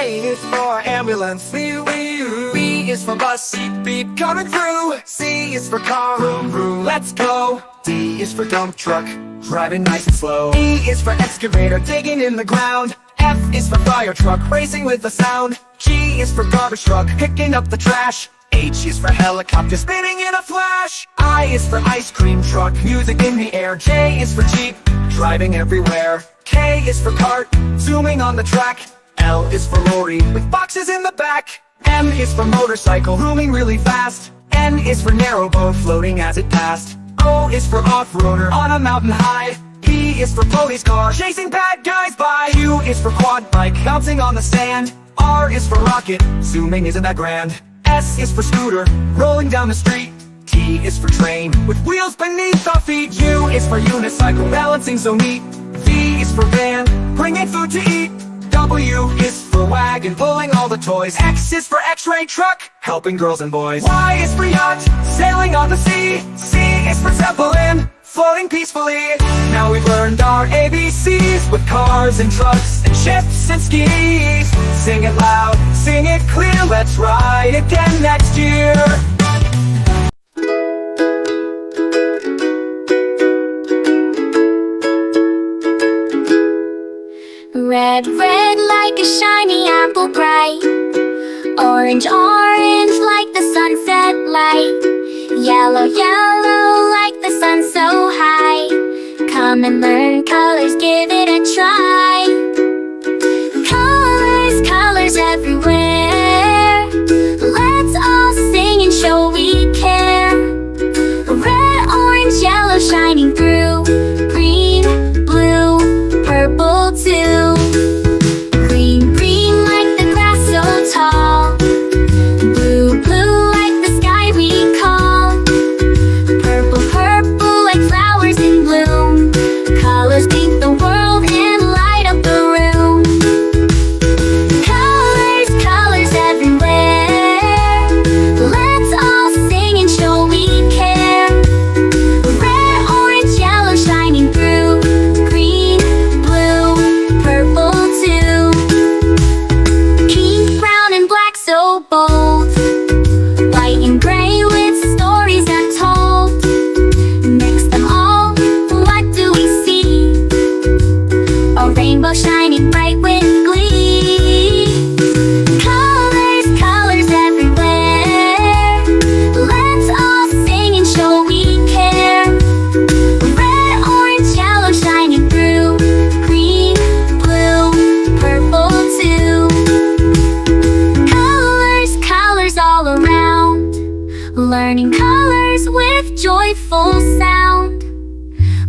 A is for ambulance, B is for bus, beep beep coming through. C is for car, vroom vroom, let's go. D is for dump truck, driving nice and slow. E is for excavator, digging in the ground. F is for fire truck, racing with the sound. G is for garbage truck, picking up the trash. H is for helicopter, spinning in a flash. I is for ice cream truck, music in the air. J is for jeep, driving everywhere. K is for cart, zooming on the track. L is for lorry, with boxes in the back. M is for motorcycle, zooming really fast. N is for narrowboat, floating as it passed. O is for off-roader, on a mountain high. P is for police car, chasing bad guys by. Q is for quad bike, bouncing on the sand. R is for rocket, zooming isn't that grand. S is for scooter, rolling down the street. T is for train, with wheels beneath our feet. U is for unicycle, balancing so neat. V is for van, bringing food to eat. W is for wagon, pulling all the toys. X is for x-ray truck, helping girls and boys. Y is for yacht, sailing on the sea. C is for zeppelin, floating peacefully. Now we've learned our ABCs, with cars and trucks and ships and skis. Sing it loud, sing it clear, let's ride again next year. Red, red like a shiny apple bright. Orange, orange like the sunset light. Yellow, yellow like the sun so high. Come and learn colors, give it a try. Colors, colors everywhere. Let's all sing and show we care. Red, orange, yellow shining through. Green, blue, purple too. Green, green like the grass so tall. Blue, blue like the sky we call. Purple, purple like flowers in bloom. Colors paint the world and light up the room. Colors, colors everywhere. Let's all sing and show we care. Red, orange, yellow shining through. Green, blue, purple too. Pink, brown and black so bold. White and gray with stories untold. Mix them all, what do we see? A rainbow shining bright with glee. Colors, colors everywhere. Let's all sing and show we care. Red, orange, yellow shining through. Green, blue, purple too. Colors, colors all around. Learning colors with joyful sound.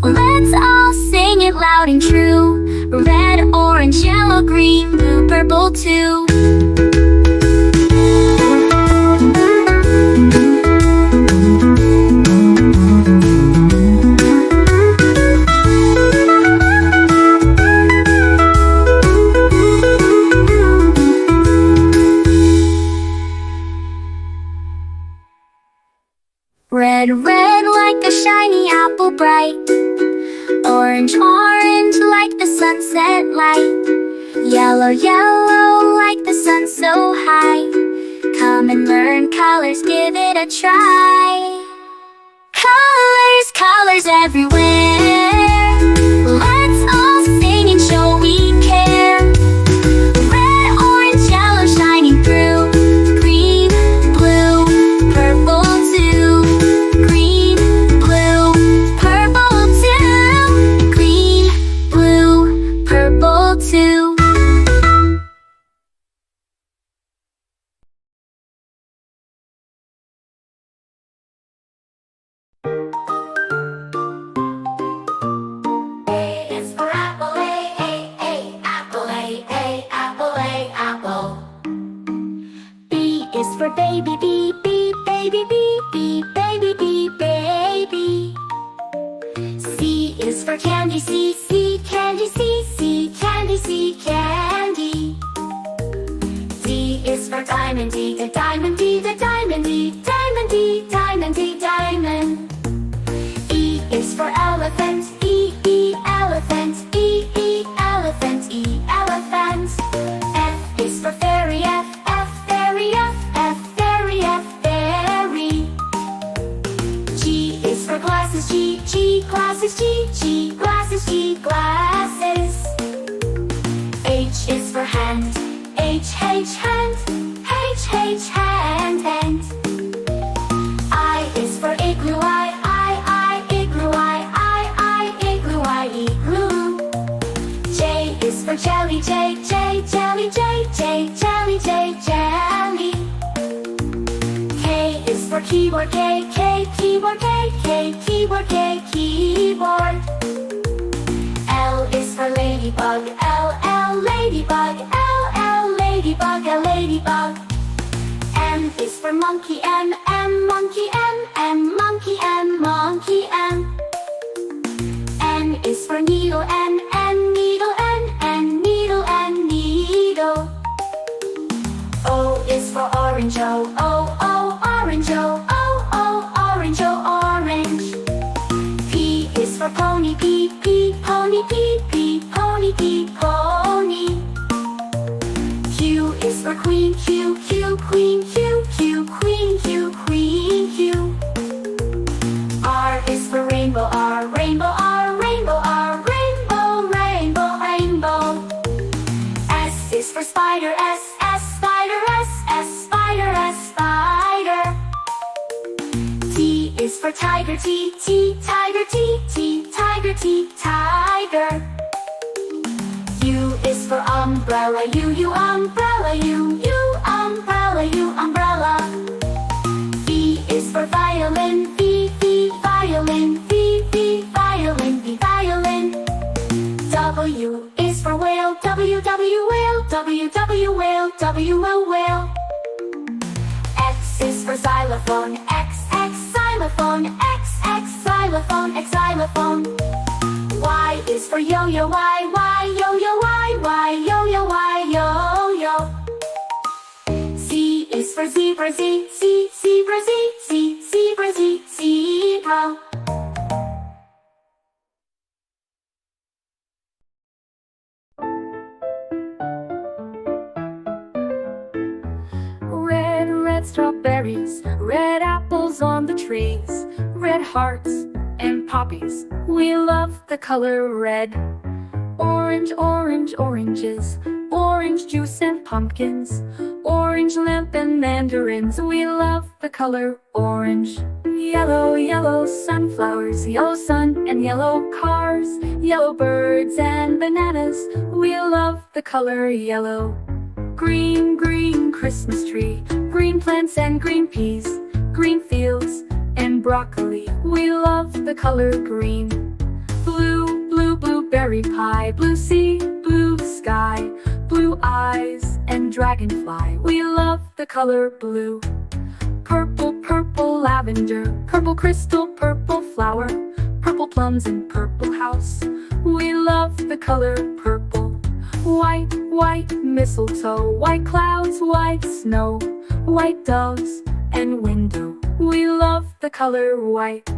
Let's all sing it loud and true. Red, orange, yellow, green, blue, purple too. Red, red like a shiny apple bright. Orange, orange like the sunset light. Yellow, yellow like the sun so high. Come and learn colors, give it a try. Colors, colors everywhere. Let's all sing and show we care. Red, orange, yellow shining through. Green, blue, purple too. Green, blue, purple too. Green, blue, purple too. A is for apple, A, apple, A, apple. B is for baby, B, B, baby, B, B, baby, B, baby. C is for candy, C, candy, C, candy, C, candy. D is for diamond, D, the diamond, D, the diamond, D, diamond, D, diamond, D, diamond. E is for elephant, E, elephant, E, elephant, E, elephant. F is for fairy. hand, H hand, hand. I is for igloo, I, igloo, I, igloo, I, igloo. J is for jelly, J, jelly, J, jelly, jelly. K is for keyboard, K, keyboard, K, keyboard, keyboard. L is for ladybug, L, ladybug, L, ladybug, ladybug. M is for monkey, M, monkey, M, monkey, monkey, M. N is for needle, N, needle, N, needle, needle. O is for orange, O, orange, O, orange, orange. P is for pony, P, pony, P, pony, pony. Q is for queen, Q, queen, Q, queen, queen, Q. R is for rainbow, R, rainbow, R, rainbow, R, rainbow, rainbow, rainbow. S is for spider, S, spider, S, spider, S, spider. T is for tiger, T, tiger, T, tiger, T, tiger. U is for umbrella, U, umbrella, U, umbrella, U, umbrella. V is for violin, V, violin, V, violin, V, violin. W is for whale, W, whale, W, whale, W, whale. X is for xylophone, X, xylophone, X, xylophone, X, xylophone. Y is for yo-yo, Y, yo-yo, Y, yo-yo, Y, yo-yo. Z is for zebra, Z, zebra, Z, zebra, Z, zebra. Red, red strawberries, red apples on the trees, red hearts and poppies. We love the color red. Orange, orange, oranges, orange juice and pumpkins, orange lamp and mandarins. We love the color orange. Yellow, yellow sunflowers, yellow sun and yellow cars, yellow birds and bananas. We love the color yellow. Green, green Christmas tree, green plants and green peas, green fields and broccoli. We love the color green. Blue, blue, blueberry pie, blue sea, blue sky, blue eyes and dragonfly. We love the color blue. Purple, purple lavender, purple crystal, purple flower, purple plums and purple house. We love the color purple. White, white mistletoe, white clouds, white snow, white doves and window. We love the color white.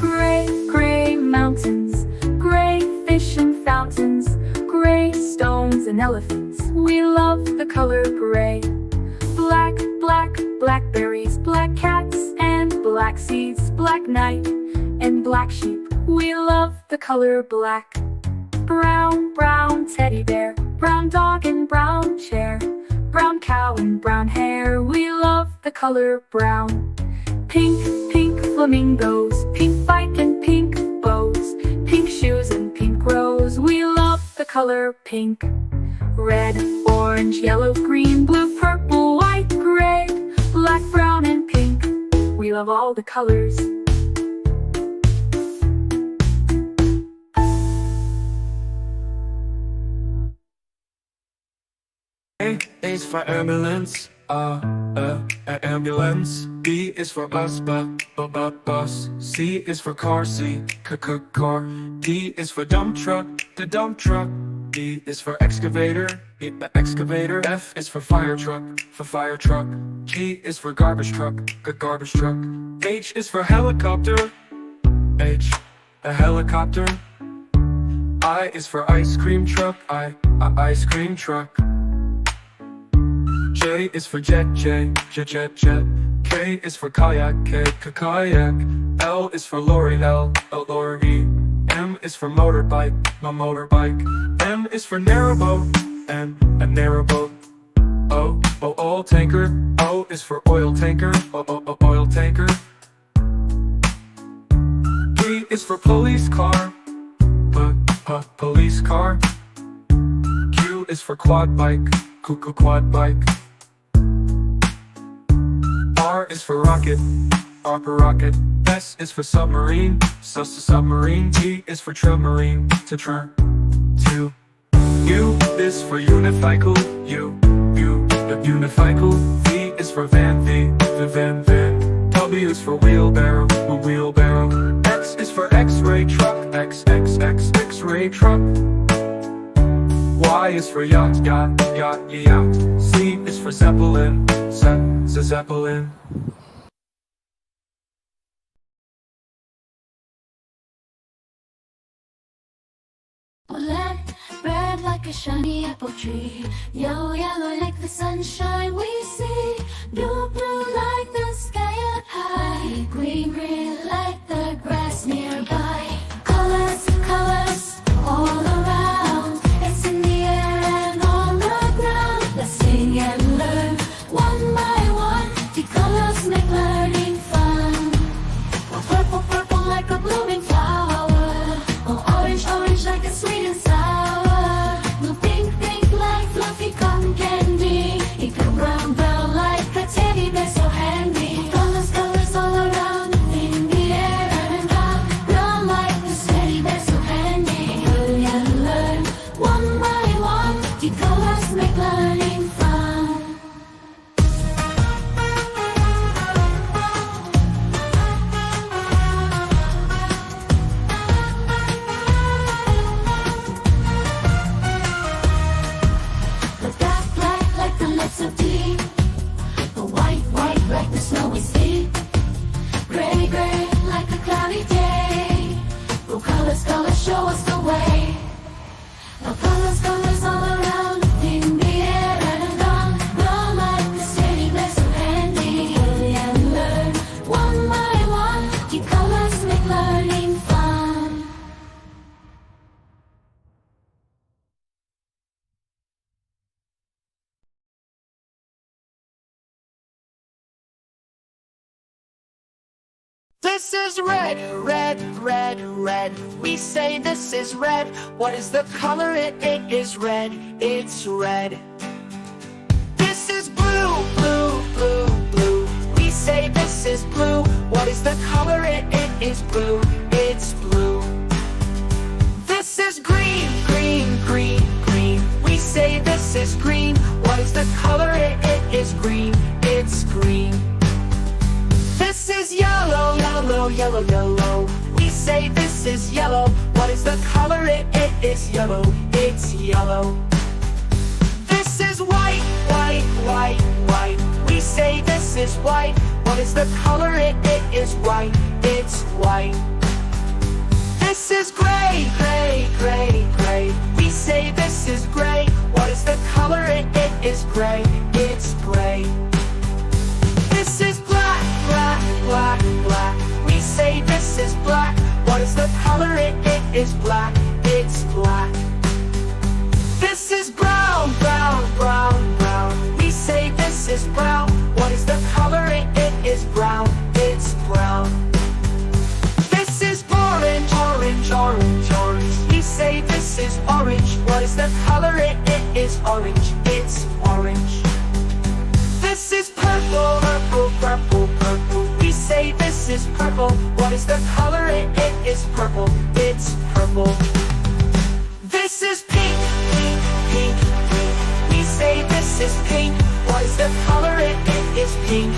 Gray, gray mountains, gray fish and fountains, gray stones and elephants. We love the color gray. Black, black blackberries, black cats and black seeds, black night and black sheep. We love the color black. Brown, brown teddy bear, brown dog and brown chair, brown cow and brown hair. We love the color brown. Pink, pink flamingos, pink bike and pink bows, pink shoes and pink rose. We love the color pink. Red, orange, yellow, green, blue, purple, white, gray, black, brown and pink. We love all the colors. A is for ambulance, ambulance. B is for bus, bus. C is for car, car. D is for dump truck, the dump truck. E is for excavator, the excavator. F is for fire truck, G is for garbage truck, garbage truck. H is for helicopter, H, a helicopter. I is for ice cream truck, ice cream truck. J is for jet, jet. K is for kayak, kayak. L is for lorry, lorry. M is for motorbike, motorbike. N is for narrowboat, and a narrowboat. O Oil tanker. O is for oil tanker. Oil tanker. P is for police car. Police car. Q is for quad bike. Quad bike. R is for rocket. Rocket. S is for submarine. Submarine. T is for submarine. To. U is for unicycle. Unicycle. V is for van. Van. W is for wheelbarrow. X is for X-ray truck. X-ray truck. Y is for yacht. Z is for zeppelin. Zeppelin. Red like a shiny apple tree. Yellow like the sunshine we see. Blue like the sky up high. Green like the grass nearby. Colors all around. It's in the air and on the ground. Let's sing and learn one by one. The colors make learning fun. Purple like a blooming flower. Orange like a sweet and sour. Blue pink like fluffy cotton candy. Brown like a teddy bear so handy. Colors all around in the air and brown like a teddy bear so handy. Hurry and learn one by one. The colors make learning fun. Black like the lips of tea. The white like the snowy sea. Gray like a cloudy day. Blue colors show us the way. Now colors all around in the air and on. Brown like the city, they're so handy. Hurry and learn one by one. The colors make learning fun. This is red. We say this is red. What is the color? It is red. It's red. This is blue. We say this is blue. What is the color? It is blue. It's blue. This is green. We say this is green. What is the color? It is green. It's green. This is yellow. We say this is yellow. What is the color? It is yellow. It's yellow. This is white. We say this is white. What is the color? It is white. It's white. This is gray. We say this is gray. What is the color? It is gray. It's gray. This is black. We say this is black. What is the color? It is black. It's black. This is brown. We say this is brown. What is the color? It is brown. It's brown. This is orange. We say this is orange. What is the color? It is orange. It's orange. This is purple. We say this is purple. What is the color? It is purple. It's purple. This is pink. We say this is pink. What is the color? It is pink.